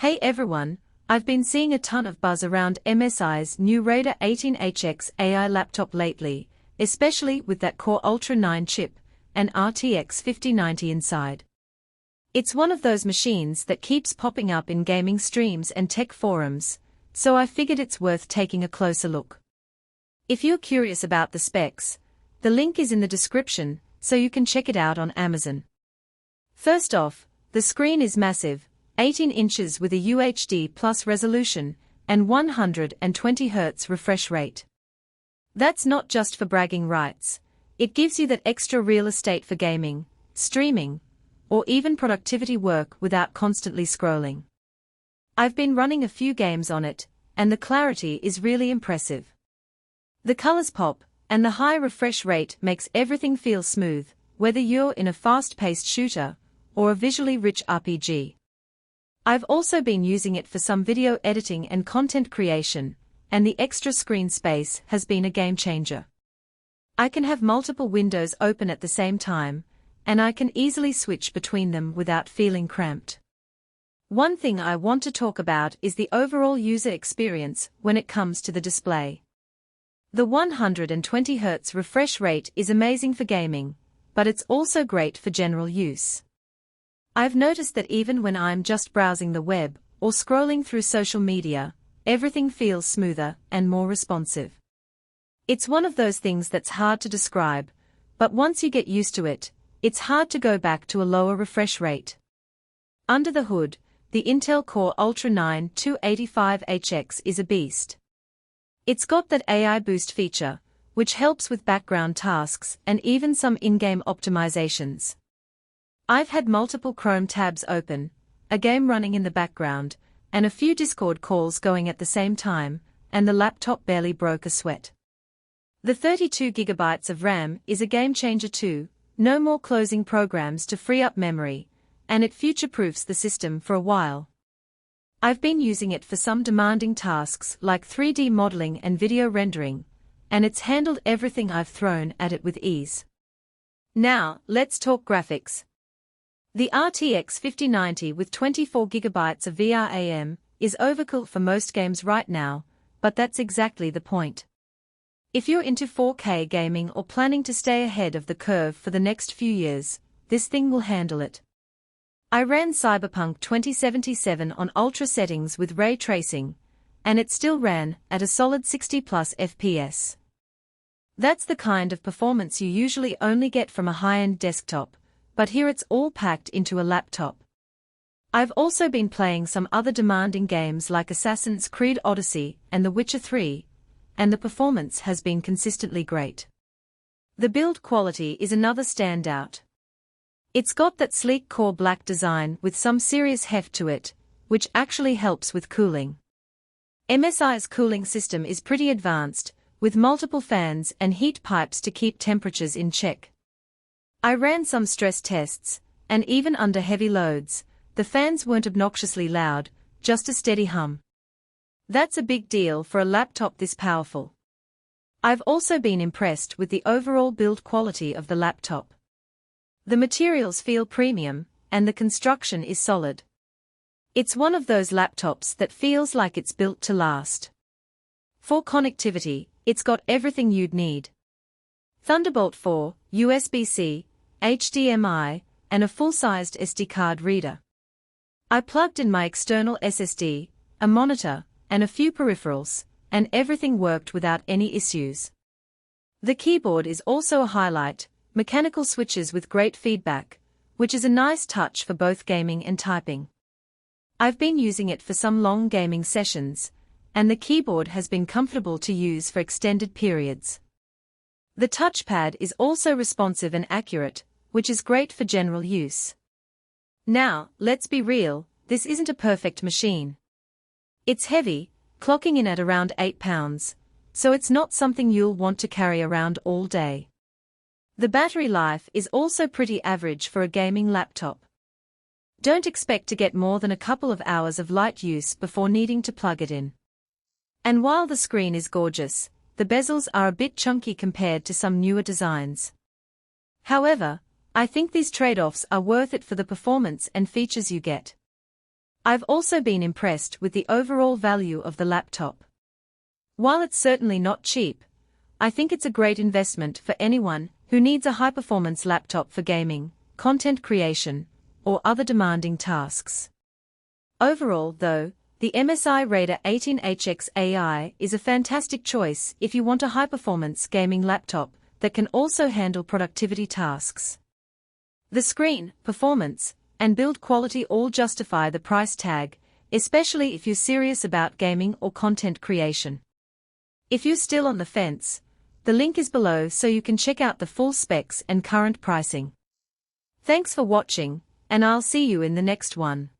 Hey everyone, I've been seeing a ton of buzz around MSI's new Raider 18 HX AI laptop lately, especially with that Core Ultra 9 chip and RTX 5090 inside. It's one of those machines that keeps popping up in gaming streams and tech forums, so I figured it's worth taking a closer look. If you're curious about the specs, the link is in the description, so you can check it out on Amazon. First off, the screen is massive, 18 inches with a UHD plus resolution and 120Hz refresh rate. That's not just for bragging rights, it gives you that extra real estate for gaming, streaming, or even productivity work without constantly scrolling. I've been running a few games on it, and the clarity is really impressive. The colors pop, and the high refresh rate makes everything feel smooth, whether you're in a fast-paced shooter or a visually rich RPG. I've also been using it for some video editing and content creation, and the extra screen space has been a game changer. I can have multiple windows open at the same time, and I can easily switch between them without feeling cramped. One thing I want to talk about is the overall user experience when it comes to the display. The 120Hz refresh rate is amazing for gaming, but it's also great for general use. I've noticed that even when I'm just browsing the web or scrolling through social media, everything feels smoother and more responsive. It's one of those things that's hard to describe, but once you get used to it, it's hard to go back to a lower refresh rate. Under the hood, the Intel Core Ultra 9 285HX is a beast. It's got that AI boost feature, which helps with background tasks and even some in-game optimizations. I've had multiple Chrome tabs open, a game running in the background, and a few Discord calls going at the same time, and the laptop barely broke a sweat. The 32GB of RAM is a game changer too, no more closing programs to free up memory, and it future-proofs the system for a while. I've been using it for some demanding tasks like 3D modeling and video rendering, and it's handled everything I've thrown at it with ease. Now, let's talk graphics. The RTX 5090 with 24GB of VRAM is overkill for most games right now, but that's exactly the point. If you're into 4K gaming or planning to stay ahead of the curve for the next few years, this thing will handle it. I ran Cyberpunk 2077 on ultra settings with ray tracing, and it still ran at a solid 60+ FPS. That's the kind of performance you usually only get from a high-end desktop, but here it's all packed into a laptop. I've also been playing some other demanding games like Assassin's Creed Odyssey and The Witcher 3, and the performance has been consistently great. The build quality is another standout. It's got that sleek core black design with some serious heft to it, which actually helps with cooling. MSI's cooling system is pretty advanced, with multiple fans and heat pipes to keep temperatures in check. I ran some stress tests, and even under heavy loads, the fans weren't obnoxiously loud, just a steady hum. That's a big deal for a laptop this powerful. I've also been impressed with the overall build quality of the laptop. The materials feel premium, and the construction is solid. It's one of those laptops that feels like it's built to last. For connectivity, it's got everything you'd need. Thunderbolt 4, USB-C, HDMI, and a full-sized SD card reader. I plugged in my external SSD, a monitor, and a few peripherals, and everything worked without any issues. The keyboard is also a highlight, mechanical switches with great feedback, which is a nice touch for both gaming and typing. I've been using it for some long gaming sessions, and the keyboard has been comfortable to use for extended periods. The touchpad is also responsive and accurate, which is great for general use. Now, let's be real, this isn't a perfect machine. It's heavy, clocking in at around 8 pounds, so it's not something you'll want to carry around all day. The battery life is also pretty average for a gaming laptop. Don't expect to get more than a couple of hours of light use before needing to plug it in. And while the screen is gorgeous, the bezels are a bit chunky compared to some newer designs. However, I think these trade-offs are worth it for the performance and features you get. I've also been impressed with the overall value of the laptop. While it's certainly not cheap, I think it's a great investment for anyone who needs a high-performance laptop for gaming, content creation, or other demanding tasks. Overall, though, the MSI Raider 18HX AI is a fantastic choice if you want a high-performance gaming laptop that can also handle productivity tasks. The screen, performance, and build quality all justify the price tag, especially if you're serious about gaming or content creation. If you're still on the fence, the link is below so you can check out the full specs and current pricing. Thanks for watching, and I'll see you in the next one.